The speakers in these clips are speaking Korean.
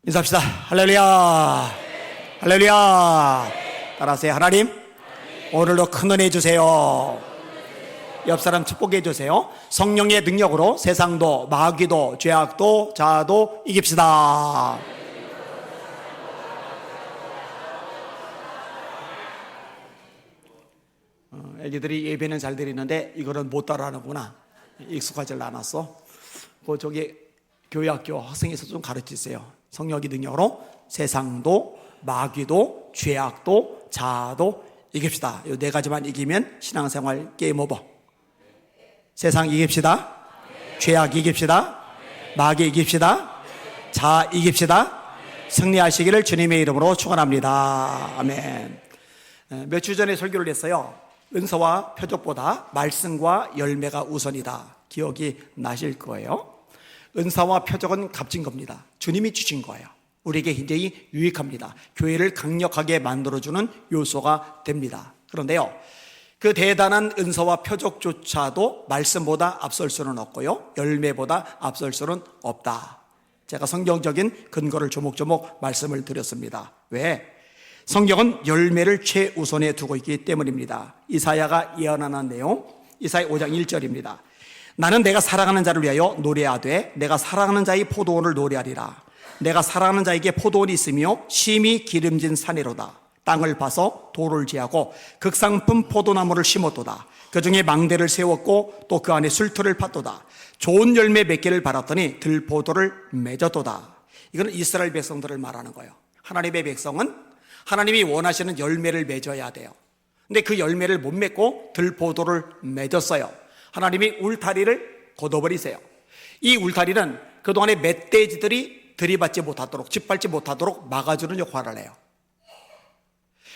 인사합시다. 할렐루야. 할렐루야. 따라하세요. 하나님, 오늘도 큰 은혜 주세요. 옆 사람 축복해 주세요. 성령의 능력으로 세상도 마귀도 죄악도 자아도 이깁시다. 애기들이 예배는 잘 드리는데 이거는 못 따라하는구나. 익숙하지 않았어. 저기 교회학교 학생에서 좀 가르치세요. 성령의 능력으로 세상도 마귀도 죄악도 자아도 이깁시다. 이 네 가지만 이기면 신앙생활 게임 오버. 세상 이깁시다. 죄악 이깁시다. 마귀 이깁시다. 자아 이깁시다. 승리하시기를 주님의 이름으로 축원합니다. 아멘. 며칠 전에 설교를 했어요. 은사와 표적보다 말씀과 열매가 우선이다. 기억이 나실 거예요. 은사와 표적은 값진 겁니다. 주님이 주신 거예요. 우리에게 굉장히 유익합니다. 교회를 강력하게 만들어주는 요소가 됩니다. 그런데요, 그 대단한 은사와 표적조차도 말씀보다 앞설 수는 없고요, 열매보다 앞설 수는 없다. 제가 성경적인 근거를 조목조목 말씀을 드렸습니다. 왜? 성경은 열매를 최우선에 두고 있기 때문입니다. 이사야가 예언하는 내용, 이사야 5장 1절입니다. 나는 내가 사랑하는 자를 위하여 노래하되 내가 사랑하는 자의 포도원을 노래하리라. 내가 사랑하는 자에게 포도원이 있으며 심히 기름진 산이로다. 땅을 파서 돌을 지하고 극상품 포도나무를 심었도다. 그 중에 망대를 세웠고 또 그 안에 술틀을 팠도다. 좋은 열매 맺기를 바랐더니 들포도를 맺었도다. 이거는 이스라엘 백성들을 말하는 거예요. 하나님의 백성은 하나님이 원하시는 열매를 맺어야 돼요. 근데 그 열매를 못 맺고 들포도를 맺었어요. 하나님이 울타리를 걷어버리세요. 이 울타리는 그동안의 멧돼지들이 들이받지 못하도록, 짓밟지 못하도록 막아주는 역할을 해요.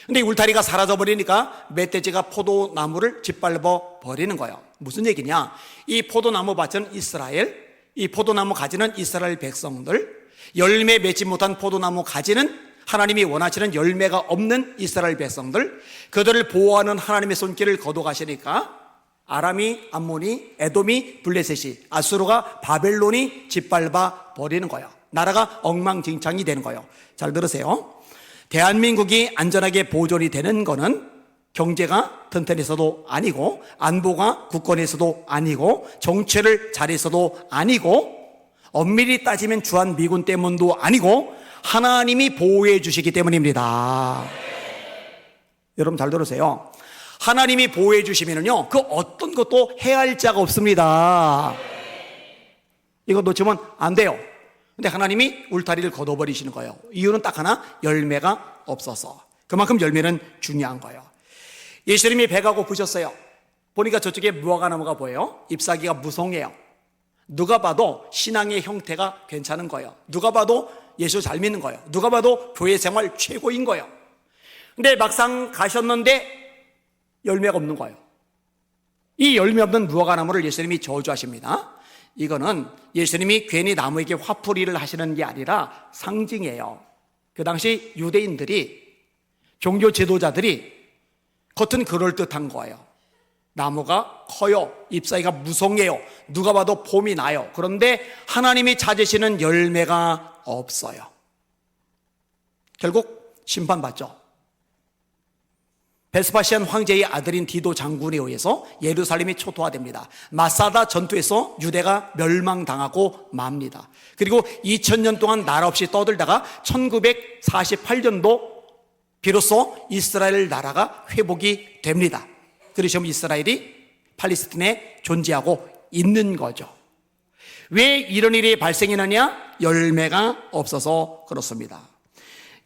근데 이 울타리가 사라져버리니까 멧돼지가 포도나무를 짓밟아 버리는 거예요. 무슨 얘기냐? 이 포도나무 밭은 이스라엘, 이 포도나무 가지는 이스라엘 백성들, 열매 맺지 못한 포도나무 가지는 하나님이 원하시는 열매가 없는 이스라엘 백성들, 그들을 보호하는 하나님의 손길을 거둬가시니까 아람이, 암몬이, 에돔이, 블레셋이, 아수르가, 바벨론이 짓밟아 버리는 거예요. 나라가 엉망진창이 되는 거예요. 잘 들으세요. 대한민국이 안전하게 보존이 되는 거는 경제가 튼튼해서도 아니고, 안보가 굳건해서도 아니고, 정체를 잘해서도 아니고, 엄밀히 따지면 주한미군 때문도 아니고, 하나님이 보호해 주시기 때문입니다. 여러분 잘 들으세요. 하나님이 보호해 주시면요, 그 어떤 것도 해할 자가 없습니다. 이거 놓치면 안 돼요. 근데 하나님이 울타리를 걷어버리시는 거예요. 이유는 딱 하나, 열매가 없어서. 그만큼 열매는 중요한 거예요. 예수님이 배가 고프셨어요. 보니까 저쪽에 무화과나무가 보여요. 잎사귀가 무성해요. 누가 봐도 신앙의 형태가 괜찮은 거예요. 누가 봐도 예수 잘 믿는 거예요. 누가 봐도 교회 생활 최고인 거예요. 근데 막상 가셨는데 열매가 없는 거예요. 이 열매 없는 무화과나무를 예수님이 저주하십니다. 이거는 예수님이 괜히 나무에게 화풀이를 하시는 게 아니라 상징이에요. 그 당시 유대인들이, 종교 지도자들이 겉은 그럴듯한 거예요. 나무가 커요. 잎사귀가 무성해요. 누가 봐도 봄이 나요. 그런데 하나님이 찾으시는 열매가 없어요. 결국 심판받죠. 베스파시안 황제의 아들인 디도 장군에 의해서 예루살렘이 초토화됩니다. 마사다 전투에서 유대가 멸망당하고 맙니다. 그리고 2000년 동안 나라 없이 떠들다가 1948년도 비로소 이스라엘 나라가 회복이 됩니다. 그래서 지금 이스라엘이 팔레스틴에 존재하고 있는 거죠. 왜 이런 일이 발생했느냐? 열매가 없어서 그렇습니다.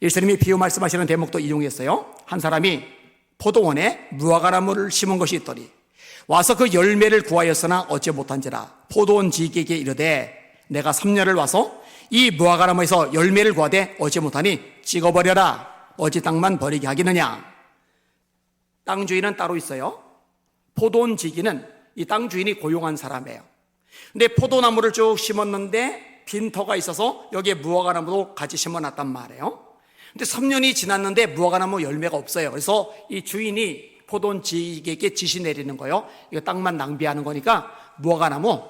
예수님이 비유 말씀하시는 대목도 이용했어요. 한 사람이 포도원에 무화과나무를 심은 것이 있더니 와서 그 열매를 구하였으나 얻지 못한지라 포도원 지기에게 이르되 내가 3년을 와서 이 무화과나무에서 열매를 구하되 얻지 못하니 찍어버려라. 어지 땅만 버리게 하겠느냐. 땅 주인은 따로 있어요. 포도원 지기는 이 땅 주인이 고용한 사람이에요. 근데 포도나무를 쭉 심었는데 빈터가 있어서 여기에 무화과나무도 같이 심어놨단 말이에요. 근데 3년이 지났는데 무화과나무 열매가 없어요. 그래서 이 주인이 포도원 지기에게 지시 내리는 거예요. 이거 땅만 낭비하는 거니까 무화과나무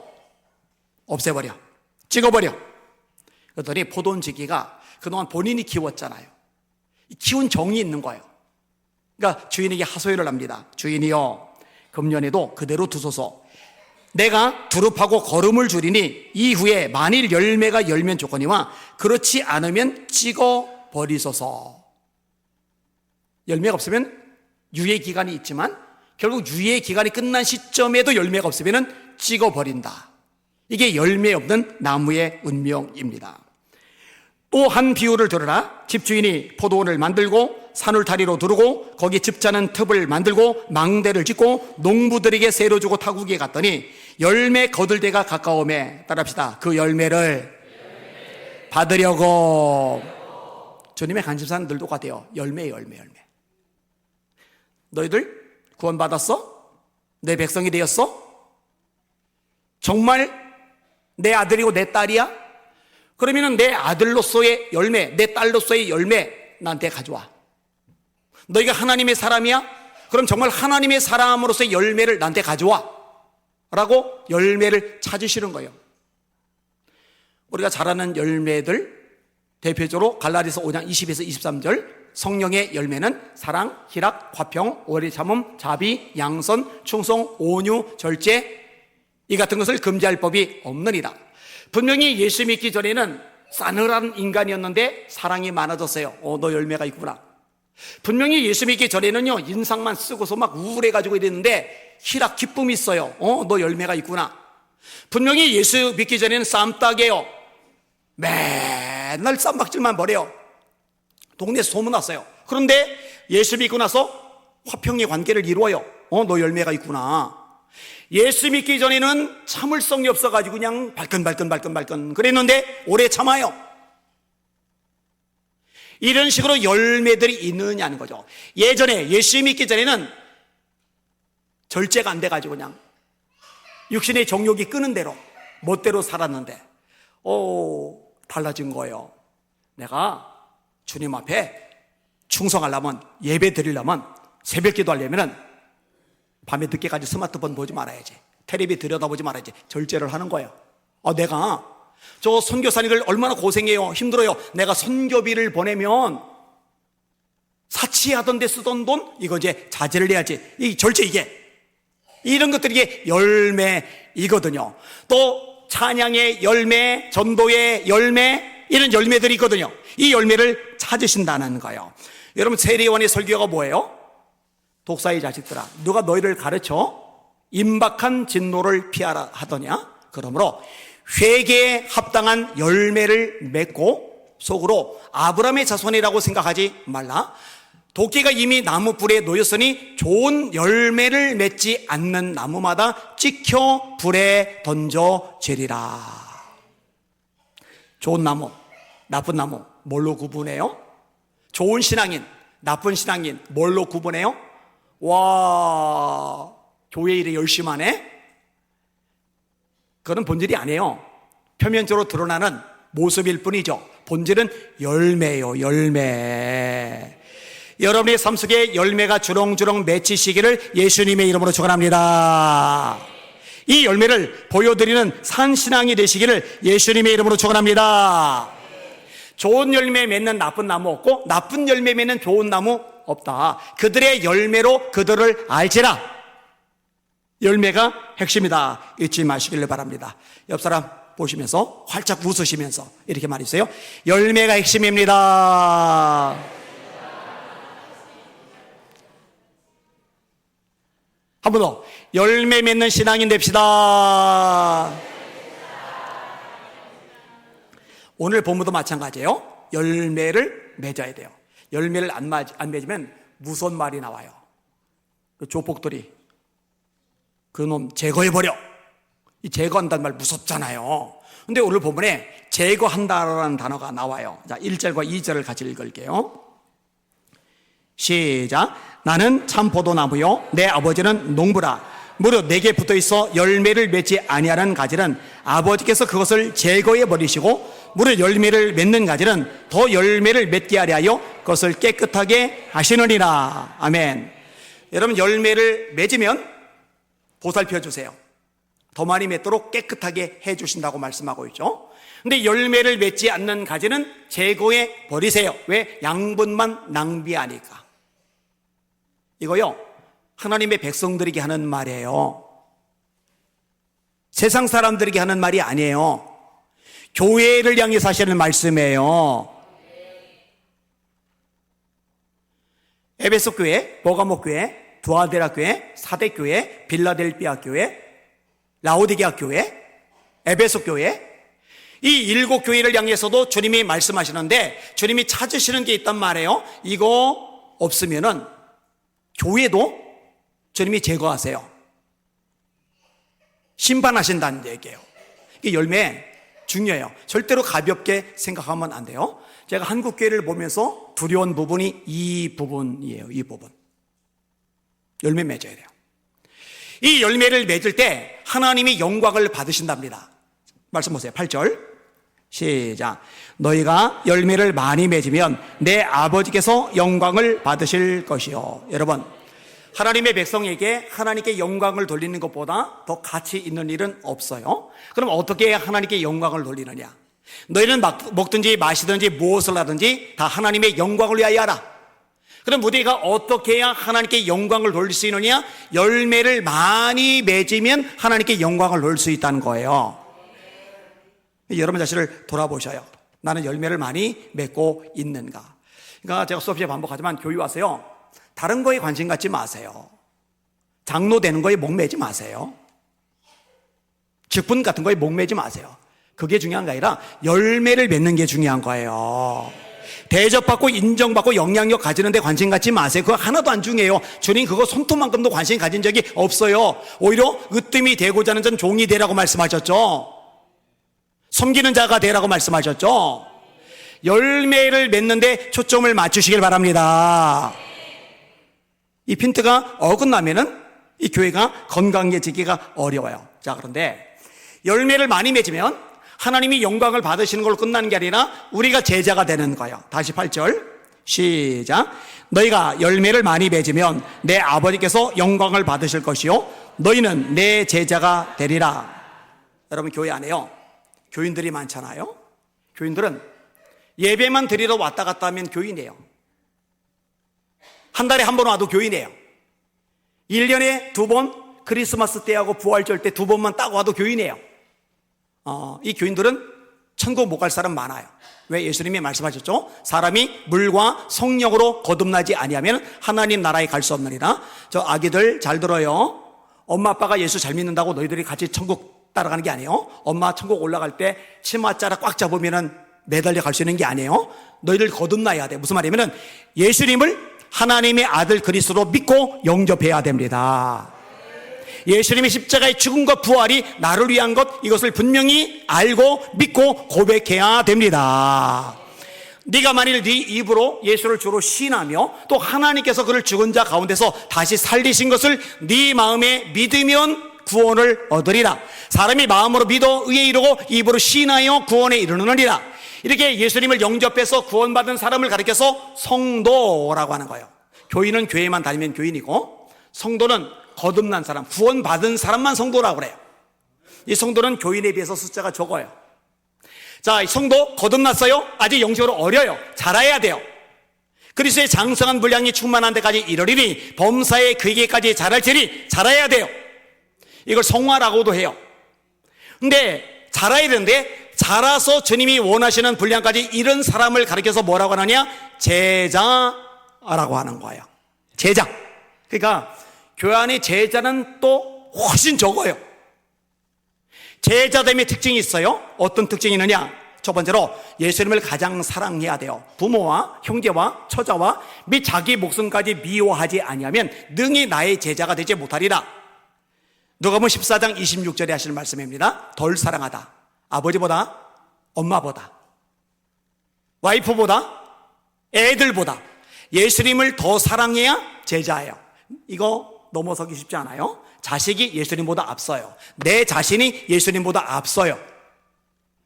없애버려, 찍어버려. 그랬더니 포도원지기가 그동안 본인이 키웠잖아요. 키운 정이 있는 거예요. 그러니까 주인에게 하소연을 합니다. 주인이여, 금년에도 그대로 두소서. 내가 두릅하고 거름을 줄이니 이후에 만일 열매가 열면 좋거니와 그렇지 않으면 찍어 버리소서. 열매가 없으면 유예 기간이 있지만 결국 유예 기간이 끝난 시점에도 열매가 없으면 찍어 버린다. 이게 열매 없는 나무의 운명입니다. 또 한 비유를 들으라. 집주인이 포도원을 만들고 산울타리로 두르고 거기 즙자는 틉을 만들고 망대를 짓고 농부들에게 세로 주고 타국에 갔더니 열매 거둘 때가 가까움에, 따라합시다, 그 열매를 받으려고. 주님의 관심사는 똑같아요. 열매. 너희들 구원받았어? 내 백성이 되었어? 정말 내 아들이고 내 딸이야? 그러면 내 아들로서의 열매, 내 딸로서의 열매 나한테 가져와. 너희가 하나님의 사람이야? 그럼 정말 하나님의 사람으로서의 열매를 나한테 가져와 라고 열매를 찾으시는 거예요. 우리가 잘 아는 열매들, 대표적으로 갈라디아서 5장 20에서 23절, 성령의 열매는 사랑, 희락, 화평, 오래 참음, 자비, 양선, 충성, 온유, 절제, 이 같은 것을 금지할 법이 없느니라. 분명히 예수 믿기 전에는 싸늘한 인간이었는데 사랑이 많아졌어요. 너 열매가 있구나. 분명히 예수 믿기 전에는요, 인상만 쓰고서 막 우울해가지고 이랬는데 희락, 기쁨이 있어요. 너 열매가 있구나. 분명히 예수 믿기 전에는 쌈딱이에요. 맨날 쌈박질만 벌여요. 동네에서 소문났어요. 그런데 예수 믿고 나서 화평의 관계를 이루어요. 너 열매가 있구나. 예수 믿기 전에는 참을성이 없어가지고 그냥 발끈 그랬는데 오래 참아요. 이런 식으로 열매들이 있느냐는 거죠. 예전에 예수 믿기 전에는 절제가 안 돼가지고 그냥 육신의 정욕이 끄는 대로 멋대로 살았는데 달라진 거예요. 내가 주님 앞에 충성하려면, 예배 드리려면, 새벽 기도 하려면 밤에 늦게까지 스마트폰 보지 말아야지, 텔레비 들여다보지 말아야지, 절제를 하는 거예요. 내가 저 선교사님들 얼마나 고생해요, 힘들어요. 내가 선교비를 보내면 사치하던 데 쓰던 돈 이거 이제 자제를 해야지. 이 절제, 이런 것들이 이게 열매이거든요. 또 찬양의 열매, 전도의 열매, 이런 열매들이 있거든요. 이 열매를 찾으신다는 거예요. 여러분, 세례요한의 설교가 뭐예요? 독사의 자식들아, 누가 너희를 가르쳐 임박한 진노를 피하라 하더냐? 그러므로 회개에 합당한 열매를 맺고 속으로 아브라함의 자손이라고 생각하지 말라. 도끼가 이미 나무 불에 놓였으니 좋은 열매를 맺지 않는 나무마다 찍혀 불에 던져지리라. 좋은 나무, 나쁜 나무 뭘로 구분해요? 좋은 신앙인, 나쁜 신앙인 뭘로 구분해요? 와, 교회 일에 열심히 하네? 그건 본질이 아니에요. 표면적으로 드러나는 모습일 뿐이죠. 본질은 열매예요, 열매. 여러분의 삶 속에 열매가 주렁주렁 맺히시기를 예수님의 이름으로 축원합니다. 이 열매를 보여드리는 산신앙이 되시기를 예수님의 이름으로 축원합니다. 좋은 열매 맺는 나쁜 나무 없고 나쁜 열매 맺는 좋은 나무 없다. 그들의 열매로 그들을 알지라. 열매가 핵심이다. 잊지 마시길 바랍니다. 옆 사람 보시면서 활짝 웃으시면서 이렇게 말해주세요. 열매가 핵심입니다. 한 번 더. 열매 맺는 신앙인 됩시다. 오늘 본문도 마찬가지예요. 열매를 맺어야 돼요. 열매를 안 맺으면 무서운 말이 나와요. 그 조폭들이 그놈 제거해버려. 이 제거한다는 말 무섭잖아요. 근데 오늘 본문에 제거한다라는 단어가 나와요. 자, 1절과 2절을 같이 읽을게요. 시작. 나는 참 포도나무요 내 아버지는 농부라. 무릇 내게 붙어있어 열매를 맺지 아니하는 가지는 아버지께서 그것을 제거해 버리시고 무릇 열매를 맺는 가지는 더 열매를 맺게 하려 그것을 깨끗하게 하시느니라. 아멘. 여러분, 열매를 맺으면 보살펴 주세요. 더 많이 맺도록 깨끗하게 해 주신다고 말씀하고 있죠. 근데 열매를 맺지 않는 가지는 제거해 버리세요. 왜? 양분만 낭비하니까. 이거요, 하나님의 백성들에게 하는 말이에요. 세상 사람들에게 하는 말이 아니에요. 교회를 향해서 하시는 말씀이에요. 에베소 교회, 버가모 교회, 두아데라 교회, 사대 교회, 빌라델비아 교회, 라오디게아 교회, 에베소 교회, 이 7교회를 향해서도 주님이 말씀하시는데 주님이 찾으시는 게 있단 말이에요. 이거 없으면은 교회도 주님이 제거하세요. 심판하신다는 얘기예요. 이 열매 중요해요. 절대로 가볍게 생각하면 안 돼요. 제가 한국 교회를 보면서 두려운 부분이 이 부분이에요. 이 부분. 열매 맺어야 돼요. 이 열매를 맺을 때 하나님이 영광을 받으신답니다. 말씀 보세요. 8절 시작. 너희가 열매를 많이 맺으면 내 아버지께서 영광을 받으실 것이요. 여러분, 하나님의 백성에게 하나님께 영광을 돌리는 것보다 더 가치 있는 일은 없어요. 그럼 어떻게 하나님께 영광을 돌리느냐? 너희는 먹든지 마시든지 무엇을 하든지 다 하나님의 영광을 위하여 하라. 그럼 우리가 어떻게 해야 하나님께 영광을 돌릴 수 있느냐? 열매를 많이 맺으면 하나님께 영광을 돌릴 수 있다는 거예요. 여러분 자신을 돌아보셔요. 나는 열매를 많이 맺고 있는가? 그러니까 제가 수업 시에 반복하지만 교회 와서요, 다른 거에 관심 갖지 마세요. 장로 되는 거에 목매지 마세요. 직분 같은 거에 목매지 마세요. 그게 중요한 게 아니라 열매를 맺는 게 중요한 거예요. 대접받고 인정받고 영향력 가지는 데 관심 갖지 마세요. 그거 하나도 안 중요해요. 주님 그거 손톱만큼도 관심 가진 적이 없어요. 오히려 으뜸이 되고자 하는 전 종이 되라고 말씀하셨죠. 섬기는 자가 되라고 말씀하셨죠. 열매를 맺는데 초점을 맞추시길 바랍니다. 이 핀트가 어긋나면은 이 교회가 건강해지기가 어려워요. 자, 그런데 열매를 많이 맺으면 하나님이 영광을 받으시는 걸로 끝나는 게 아니라 우리가 제자가 되는 거예요. 다시 8절 시작. 너희가 열매를 많이 맺으면 내 아버지께서 영광을 받으실 것이요 너희는 내 제자가 되리라. 여러분, 교회 안에요, 교인들이 많잖아요. 교인들은 예배만 드리러 왔다 갔다 하면 교인이에요. 한 달에 한 번 와도 교인이에요. 1년에 2번, 크리스마스 때하고 부활절 때 2번만 딱 와도 교인이에요. 이 교인들은 천국 못 갈 사람 많아요. 왜? 예수님이 말씀하셨죠. 사람이 물과 성령으로 거듭나지 아니하면 하나님 나라에 갈 수 없느니라. 저 아기들 잘 들어요. 엄마 아빠가 예수 잘 믿는다고 너희들이 같이 천국 따라가는 게 아니에요. 엄마 천국 올라갈 때 치마자락 꽉 잡으면 매달려 갈 수 있는 게 아니에요. 너희들 거듭나야 돼. 무슨 말이냐면 예수님을 하나님의 아들 그리스도로 믿고 영접해야 됩니다. 예수님의 십자가의 죽음과 부활이 나를 위한 것, 이것을 분명히 알고 믿고 고백해야 됩니다. 네가 만일 네 입으로 예수를 주로 신하며 또 하나님께서 그를 죽은 자 가운데서 다시 살리신 것을 네 마음에 믿으면 구원을 얻으리라. 사람이 마음으로 믿어 의에 이르고 입으로 신하여 구원에 이르느니라. 이렇게 예수님을 영접해서 구원받은 사람을 가리켜서 성도라고 하는 거예요. 교인은 교회만 다니면 교인이고, 성도는 거듭난 사람, 구원받은 사람만 성도라고 그래요. 이 성도는 교인에 비해서 숫자가 적어요. 자, 성도 거듭났어요? 아직 영적으로 어려요. 자라야 돼요. 그리스도의 장성한 분량이 충만한 데까지 이르리니 범사의 그에게까지 자랄지니 자라야 돼요. 이걸 성화라고도 해요. 근데 자라야 되는데 자라서 주님이 원하시는 분량까지 이런 사람을 가리켜서 뭐라고 하느냐? 제자라고 하는 거예요. 제자. 그러니까 교회 안에 제자는 또 훨씬 적어요. 제자됨의 특징이 있어요. 어떤 특징이 있느냐? 첫 번째로 예수님을 가장 사랑해야 돼요. 부모와 형제와 처자와 및 자기 목숨까지 미워하지 아니하면 능히 나의 제자가 되지 못하리라. 누가복음 14장 26절에 하시는 말씀입니다. 덜 사랑하다. 아버지보다, 엄마보다, 와이프보다, 애들보다 예수님을 더 사랑해야 제자예요. 이거 넘어서기 쉽지 않아요. 자식이 예수님보다 앞서요. 내 자신이 예수님보다 앞서요.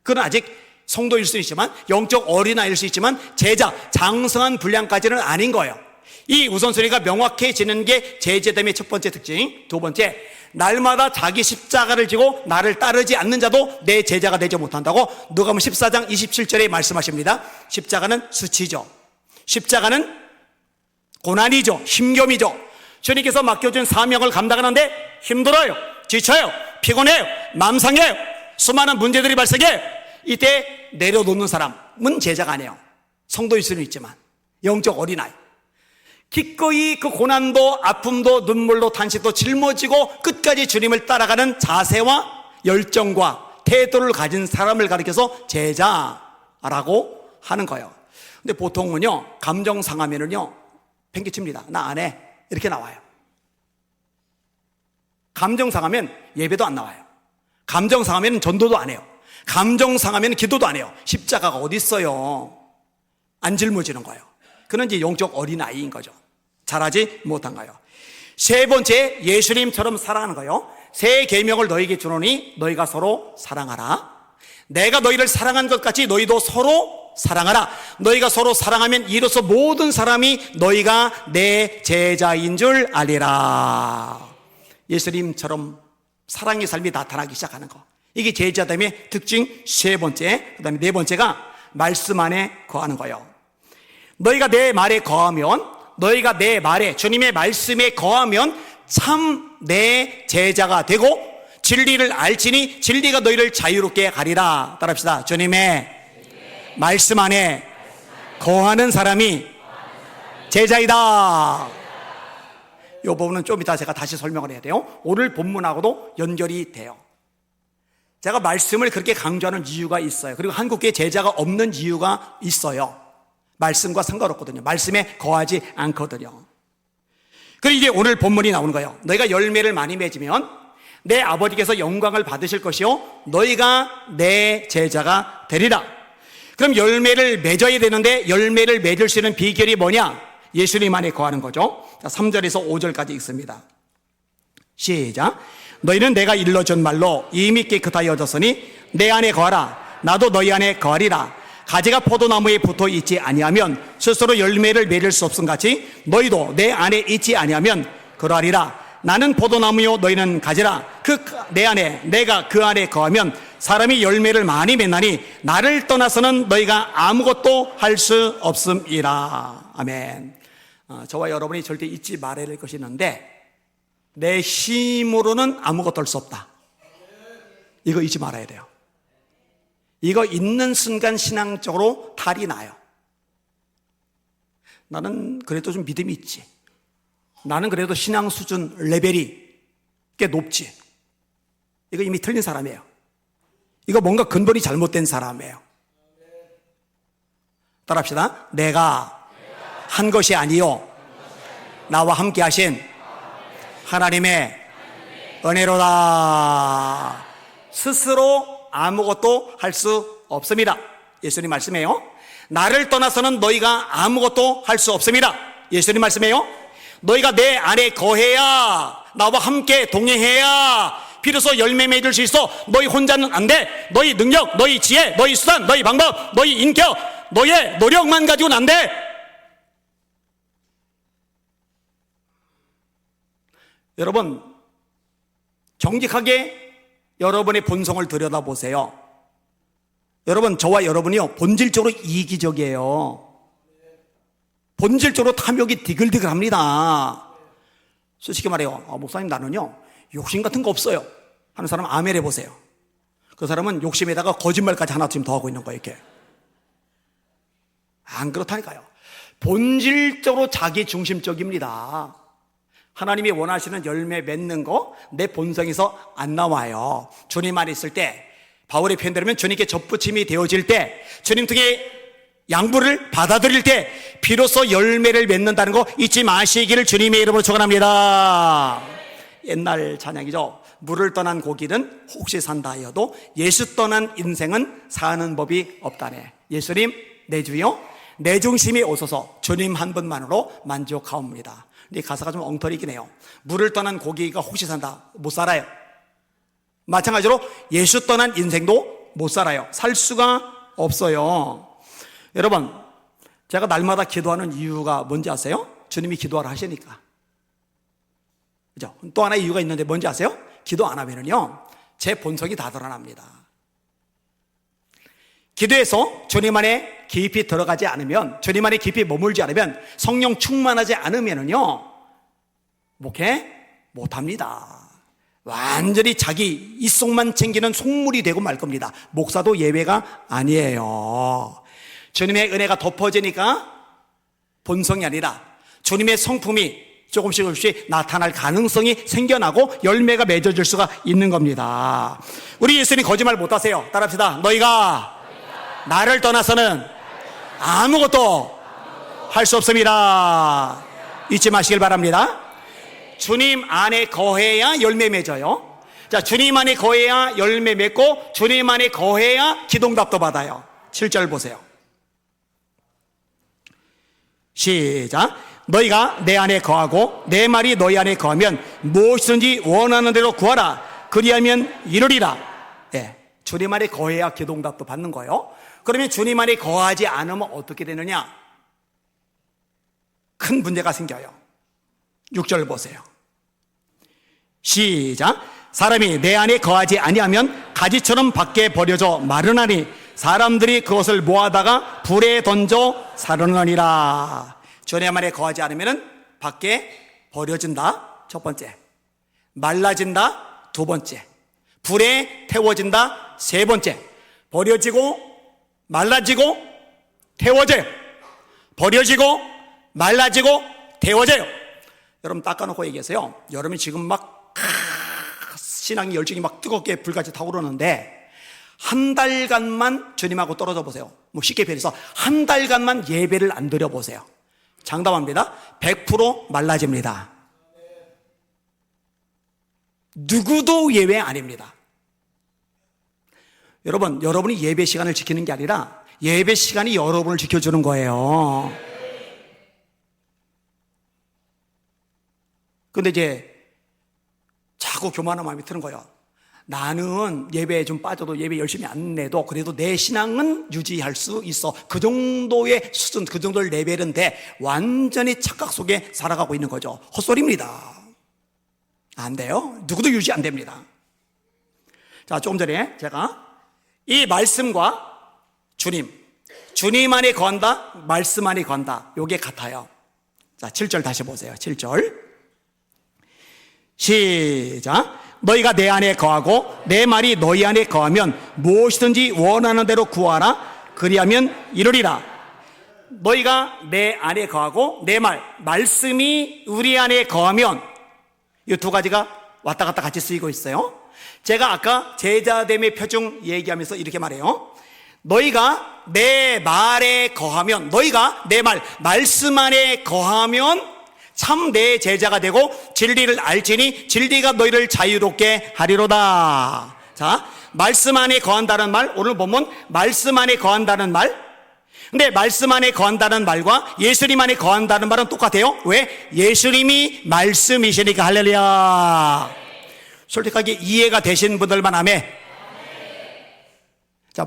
그건 아직 성도일 수 있지만, 영적 어린아이일 수 있지만 제자, 장성한 분량까지는 아닌 거예요. 이 우선순위가 명확해지는 게 제자됨의 첫 번째 특징. 두 번째, 날마다 자기 십자가를 지고 나를 따르지 않는 자도 내 제자가 되지 못한다고 누가복음 14장 27절에 말씀하십니다. 십자가는 수치죠. 십자가는 고난이죠. 힘겨미죠. 주님께서 맡겨준 사명을 감당하는데 힘들어요, 지쳐요, 피곤해요, 마음 상해요, 수많은 문제들이 발생해요. 이때 내려놓는 사람은 제자가 아니에요. 성도일 수는 있지만 영적 어린아이, 기꺼이 그 고난도 아픔도 눈물도 탄식도 짊어지고 끝까지 주님을 따라가는 자세와 열정과 태도를 가진 사람을 가리켜서 제자라고 하는 거예요. 근데 보통은요, 감정 상하면은요 팽개칩니다. 나 안 해, 이렇게 나와요. 감정 상하면 예배도 안 나와요. 감정 상하면 전도도 안 해요. 감정 상하면 기도도 안 해요. 십자가가 어디 있어요? 안 짊어지는 거예요. 그는 이제 영적 어린아이인 거죠. 잘하지 못한 거예요. 세 번째, 예수님처럼 사랑하는 거예요. 새 계명을 너희에게 주노니 너희가 서로 사랑하라. 내가 너희를 사랑한 것 같이 너희도 서로 사랑하라. 너희가 서로 사랑하면 이로써 모든 사람이 너희가 내 제자인 줄 알리라. 예수님처럼 사랑의 삶이 나타나기 시작하는 거, 이게 제자됨의 특징 세 번째. 그 다음에 네 번째가 말씀 안에 거하는 거예요. 너희가 내 말에 거하면, 너희가 내 말에, 주님의 말씀에 거하면 참 내 제자가 되고 진리를 알지니 진리가 너희를 자유롭게 하리라. 따라합시다. 주님의 말씀 안에 거하는 사람이 제자이다. 이 부분은 좀 이따 제가 다시 설명을 해야 돼요. 오늘 본문하고도 연결이 돼요. 제가 말씀을 그렇게 강조하는 이유가 있어요. 그리고 한국교회 제자가 없는 이유가 있어요. 말씀과 상관없거든요. 말씀에 거하지 않거든요. 그리고 이게 오늘 본문이 나오는 거예요. 너희가 열매를 많이 맺으면 내 아버지께서 영광을 받으실 것이요 너희가 내 제자가 되리라. 그럼 열매를 맺어야 되는데 열매를 맺을 수 있는 비결이 뭐냐? 예수님 안에 거하는 거죠. 자, 3절에서 5절까지 읽습니다. 시작. 너희는 내가 일러준 말로 이미 깨끗하여졌으니 내 안에 거하라. 나도 너희 안에 거하리라. 가지가 포도나무에 붙어 있지 아니하면 스스로 열매를 맺을 수 없음 같이 너희도 내 안에 있지 아니하면 그러하리라. 나는 포도나무요 너희는 가지라. 내 안에 내가 그 안에 거하면 사람이 열매를 많이 맺나니 나를 떠나서는 너희가 아무것도 할 수 없음이라. 아멘. 저와 여러분이 절대 잊지 말아야 될 것이 있는데, 내 힘으로는 아무것도 할 수 없다. 이거 잊지 말아야 돼요. 이거 잊는 순간 신앙적으로 탈이 나요. 나는 그래도 좀 믿음이 있지. 나는 그래도 신앙 수준 레벨이 꽤 높지. 이거 이미 틀린 사람이에요. 이거 뭔가 근본이 잘못된 사람이에요. 따라합시다. 내가 한 것이 아니요 나와 함께 하신 하나님의 은혜로다. 스스로 아무것도 할 수 없습니다. 예수님 말씀해요. 나를 떠나서는 너희가 아무것도 할 수 없습니다. 예수님 말씀해요. 너희가 내 안에 거해야, 나와 함께 동행해야 비로소 열매 맺을 수 있어. 너희 혼자는 안 돼. 너희 능력, 너희 지혜, 너희 수단, 너희 방법, 너희 인격, 너의 노력만 가지고는 안 돼. 여러분, 정직하게 여러분의 본성을 들여다보세요. 여러분, 저와 여러분이요 본질적으로 이기적이에요. 본질적으로 탐욕이 디글디글합니다. 솔직히 말해요. 목사님, 나는요 욕심 같은 거 없어요 하는 사람 아멘 해보세요. 그 사람은 욕심에다가 거짓말까지 하나쯤 더 하고 있는 거예요. 이렇게. 안 그렇다니까요. 본질적으로 자기 중심적입니다. 하나님이 원하시는 열매 맺는 거 내 본성에서 안 나와요. 주님 안에 있을 때, 바울의 표현대로면 주님께 접붙임이 되어질 때, 주님 통해 양보를 받아들일 때 비로소 열매를 맺는다는 거 잊지 마시기를 주님의 이름으로 축원합니다. 옛날 찬양이죠. 물을 떠난 고기는 혹시 산다 하여도 예수 떠난 인생은 사는 법이 없다네. 예수님 내 주요 내 중심에 오소서. 주님 한 분만으로 만족하옵니다. 근데 가사가 좀 엉터리긴 해요. 물을 떠난 고기가 혹시 산다, 못 살아요. 마찬가지로 예수 떠난 인생도 못 살아요. 살 수가 없어요. 여러분, 제가 날마다 기도하는 이유가 뭔지 아세요? 주님이 기도하라 하시니까. 그죠? 또 하나의 이유가 있는데 뭔지 아세요? 기도 안 하면은요, 제 본성이 다 드러납니다. 기도해서 주님 안에 깊이 들어가지 않으면, 주님 안에 깊이 머물지 않으면, 성령 충만하지 않으면은요, 목회 못합니다. 완전히 자기 입속만 챙기는 속물이 되고 말 겁니다. 목사도 예외가 아니에요. 주님의 은혜가 덮어지니까 본성이 아니라 주님의 성품이 조금씩 나타날 가능성이 생겨나고 열매가 맺어질 수가 있는 겁니다. 우리 예수님 거짓말 못하세요. 따라합시다. 너희가 나를 떠나서는 아무것도 할 수 없습니다. 잊지 마시길 바랍니다. 주님 안에 거해야 열매 맺어요. 자, 주님 안에 거해야 열매 맺고 주님 안에 거해야 기도응답도 받아요. 7절 보세요. 시작. 너희가 내 안에 거하고 내 말이 너희 안에 거하면 무엇이든지 원하는 대로 구하라. 그리하면 이루리라. 예, 주님 안에 거해야 기도응답도 받는 거예요. 그러면 주님 안에 거하지 않으면 어떻게 되느냐? 큰 문제가 생겨요. 6절 보세요. 시작. 사람이 내 안에 거하지 아니하면 가지처럼 밖에 버려져 마르나니 사람들이 그것을 모아다가 불에 던져 사르느니라. 주님 안에 거하지 않으면 밖에 버려진다. 첫 번째. 말라진다. 두 번째. 불에 태워진다. 세 번째. 버려지고 말라지고 태워져요. 버려지고 말라지고 태워져요. 여러분 닦아놓고 얘기하세요. 여러분이 지금 막 신앙이 열정이 막 뜨겁게 불같이 타오르는데 한 달간만 주님하고 떨어져 보세요. 뭐 쉽게 표현해서 한 달간만 예배를 안 드려 보세요. 장담합니다. 100% 말라집니다. 누구도 예외 아닙니다. 여러분, 여러분이 예배 시간을 지키는 게 아니라 예배 시간이 여러분을 지켜주는 거예요. 근데 이제 자꾸 교만한 마음이 드는 거예요. 나는 예배에 좀 빠져도 예배 열심히 안 내도 그래도 내 신앙은 유지할 수 있어. 그 정도의 수준, 그 정도의 레벨인데 완전히 착각 속에 살아가고 있는 거죠. 헛소리입니다. 안 돼요. 누구도 유지 안 됩니다. 자, 조금 전에 제가 이 말씀과 주님 안에 거한다, 말씀 안에 거한다. 요게 같아요. 자, 7절 다시 보세요. 7절. 시작. 너희가 내 안에 거하고 내 말이 너희 안에 거하면 무엇이든지 원하는 대로 구하라. 그리하면 이루리라. 너희가 내 안에 거하고 내 말씀이 우리 안에 거하면, 이 두 가지가 왔다 갔다 같이 쓰이고 있어요. 제가 아까 제자됨의 표중 얘기하면서 이렇게 말해요. 너희가 내 말에 거하면, 너희가 내 말씀 안에 거하면 참 내 제자가 되고 진리를 알지니 진리가 너희를 자유롭게 하리로다. 자, 말씀 안에 거한다는 말, 오늘 보면 말씀 안에 거한다는 말. 근데 말씀 안에 거한다는 말과 예수님 안에 거한다는 말은 똑같아요. 왜? 예수님이 말씀이시니까. 할렐루야. 솔직하게 이해가 되신 분들만 아멘. 자,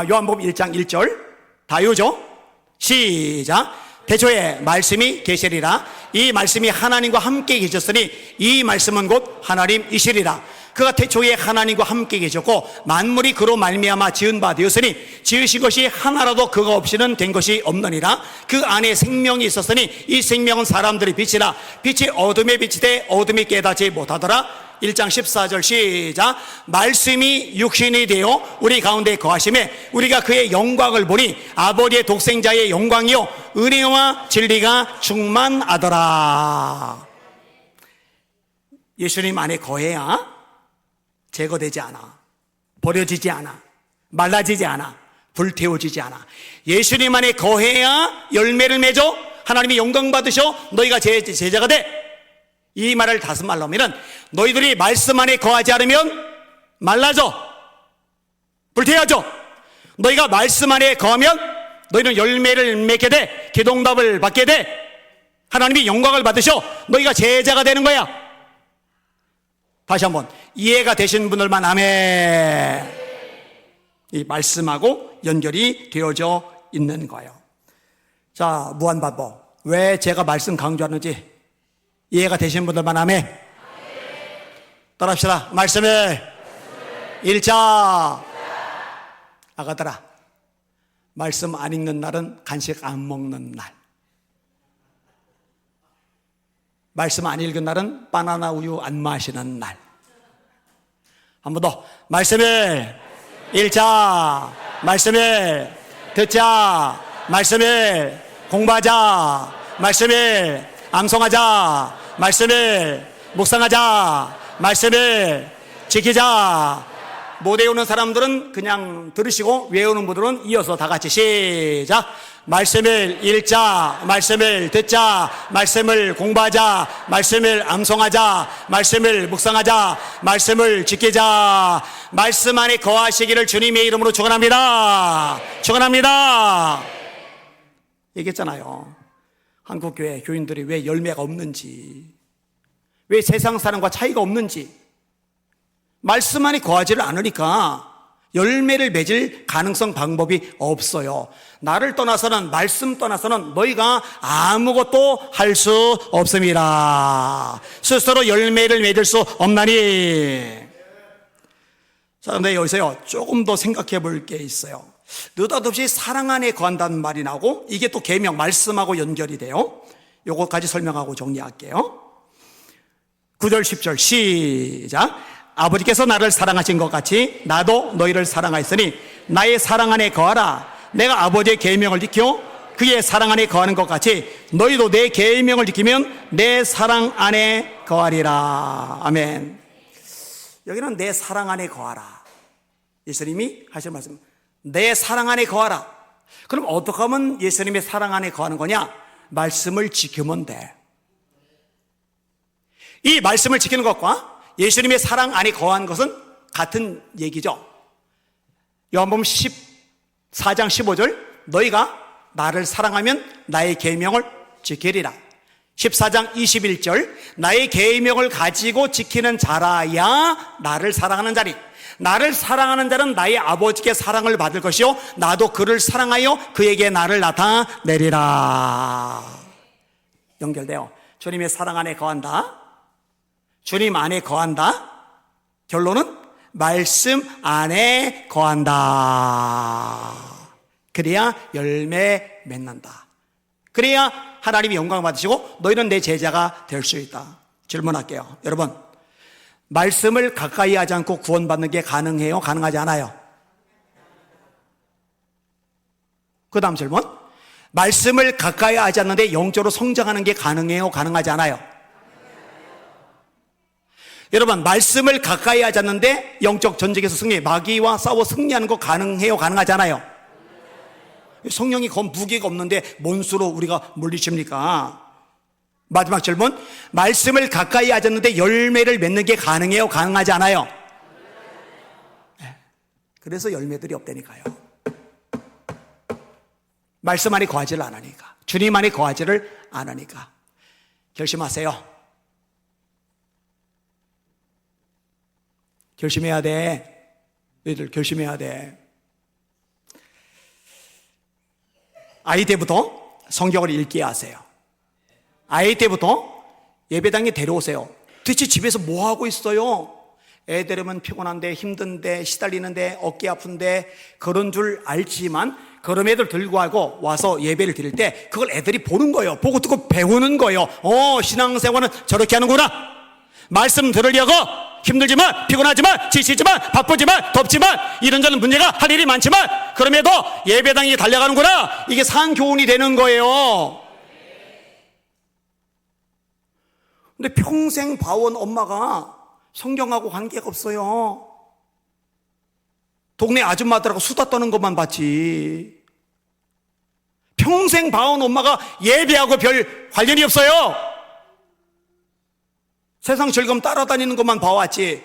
요한복음 1장 1절 다 외우죠? 시작. 태초에 말씀이 계시리라. 이 말씀이 하나님과 함께 계셨으니 이 말씀은 곧 하나님이시리라. 그가 태초에 하나님과 함께 계셨고 만물이 그로 말미암아 지은 바 되었으니 지으신 것이 하나라도 그가 없이는 된 것이 없느니라. 그 안에 생명이 있었으니 이 생명은 사람들의 빛이라. 빛이 어둠에 비치되 어둠이 깨닫지 못하더라. 1장 14절 시작. 말씀이 육신이 되어 우리 가운데 거하심에 우리가 그의 영광을 보니 아버지의 독생자의 영광이요 은혜와 진리가 충만하더라. 예수님 안에 거해야 제거되지 않아, 버려지지 않아, 말라지지 않아, 불태워지지 않아. 예수님 안에 거해야 열매를 맺어 하나님이 영광 받으셔 너희가 제 제자가 돼. 이 말을 다시 말로 하면은 너희들이 말씀 안에 거하지 않으면 말라져, 불태워져. 너희가 말씀 안에 거하면 너희는 열매를 맺게 돼, 기도응답을 받게 돼, 하나님이 영광을 받으셔 너희가 제자가 되는 거야. 다시 한번 이해가 되신 분들만 아멘. 이 말씀하고 연결이 되어져 있는 거예요. 자, 무한반복. 왜 제가 말씀 강조하는지 이해가 되신 분들만 아멘. 따라합시다. 말씀의 일자. 아가들아, 말씀 안 읽는 날은 간식 안 먹는 날. 말씀 안 읽은 날은 바나나 우유 안 마시는 날. 한 번 더. 말씀을 읽자. 말씀을 듣자. 말씀을 공부하자. 말씀을 암송하자. 말씀을 묵상하자. 말씀을 지키자. 못 외우는 사람들은 그냥 들으시고 외우는 분들은 이어서 다 같이 시작. 말씀을 읽자. 말씀을 듣자. 말씀을 공부하자. 말씀을 암송하자. 말씀을 묵상하자. 말씀을 지키자. 말씀 안에 거하시기를 주님의 이름으로 축원합니다. 축원합니다. 얘기했잖아요. 한국교회 교인들이 왜 열매가 없는지, 왜 세상 사람과 차이가 없는지. 말씀 안에 거하지를 않으니까 열매를 맺을 가능성 방법이 없어요. 나를 떠나서는, 말씀 떠나서는 너희가 아무것도 할 수 없습니다. 스스로 열매를 맺을 수 없나니. 자, 근데 여기서요, 조금 더 생각해 볼 게 있어요. 느닷없이 사랑 안에 거한다는 말이 나오고, 이게 또 계명, 말씀하고 연결이 돼요. 요거까지 설명하고 정리할게요. 9절 10절 시작. 아버지께서 나를 사랑하신 것 같이 나도 너희를 사랑하였으니 나의 사랑 안에 거하라. 내가 아버지의 계명을 지켜 그의 사랑 안에 거하는 것 같이 너희도 내 계명을 지키면 내 사랑 안에 거하리라. 아멘. 여기는 내 사랑 안에 거하라. 예수님이 하신 말씀, 내 사랑 안에 거하라. 그럼 어떻게 하면 예수님의 사랑 안에 거하는 거냐? 말씀을 지키면 돼. 이 말씀을 지키는 것과 예수님의 사랑 안에 거한 것은 같은 얘기죠. 요한복음 14장 15절, 너희가 나를 사랑하면 나의 계명을 지키리라. 14장 21절, 나의 계명을 가지고 지키는 자라야 나를 사랑하는 자리. 나를 사랑하는 자는 나의 아버지께 사랑을 받을 것이요 나도 그를 사랑하여 그에게 나를 나타내리라. 연결돼요. 주님의 사랑 안에 거한다. 주님 안에 거한다. 결론은 말씀 안에 거한다. 그래야 열매 맺는다. 그래야 하나님이 영광을 받으시고 너희는 내 제자가 될 수 있다. 질문할게요. 여러분, 말씀을 가까이 하지 않고 구원받는 게 가능해요? 가능하지 않아요? 그 다음 질문. 말씀을 가까이 하지 않는데 영적으로 성장하는 게 가능해요? 가능하지 않아요? 여러분, 말씀을 가까이 하지 않는데 영적 전쟁에서 승리, 마귀와 싸워 승리하는 거 가능해요? 가능하지 않아요? 성령이 건 무게가 없는데 뭔 수로 우리가 물리칩니까? 마지막 질문. 말씀을 가까이 하지 않는데 열매를 맺는 게 가능해요? 가능하지 않아요? 그래서 열매들이 없다니까요. 말씀 안에 거하지를 않으니까, 주님 안에 거하지를 않으니까. 결심하세요. 결심해야 돼. 너희들 결심해야 돼. 아이 때부터 성경을 읽게 하세요. 아이 때부터 예배당에 데려오세요. 도대체 집에서 뭐 하고 있어요? 애 데리면 피곤한데, 힘든데, 시달리는데, 어깨 아픈데 그런 줄 알지만 그런 애들 들고 하고 와서 예배를 드릴 때 그걸 애들이 보는 거예요. 보고 듣고 배우는 거예요. 신앙생활은 저렇게 하는구나. 말씀 들으려고 힘들지만, 피곤하지만, 지치지만, 바쁘지만, 덥지만, 이런저런 문제가 할 일이 많지만 그럼에도 예배당에 달려가는구나. 이게 상교훈이 되는 거예요. 근데 평생 봐온 엄마가 성경하고 관계가 없어요. 동네 아줌마들하고 수다 떠는 것만 봤지. 평생 봐온 엄마가 예배하고 별 관련이 없어요. 세상 즐거움 따라다니는 것만 봐왔지.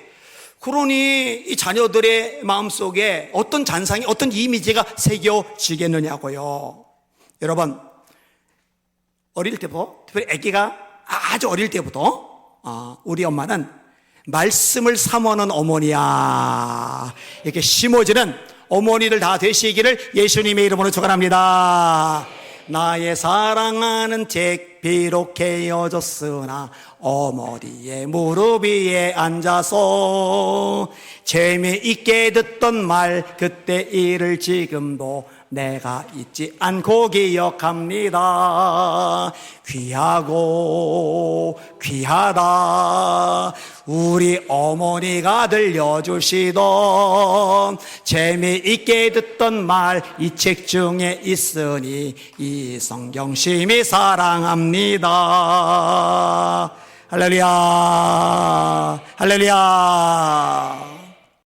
그러니 이 자녀들의 마음속에 어떤 잔상이, 어떤 이미지가 새겨지겠느냐고요. 여러분, 어릴 때부터, 특별히 아기가 아주 어릴 때부터 우리 엄마는 말씀을 사모하는 어머니야, 이렇게 심어지는 어머니들 다 되시기를 예수님의 이름으로 축원합니다. 나의 사랑하는 책 비록 헤어졌으나 어머니의 무릎 위에 앉아서 재미있게 듣던 말 그때 일을 지금도 내가 잊지 않고 기억합니다. 귀하고 귀하다 우리 어머니가 들려주시던 재미있게 듣던 말 이 책 중에 있으니 이 성경 심히 사랑합니다. 할렐루야 할렐루야.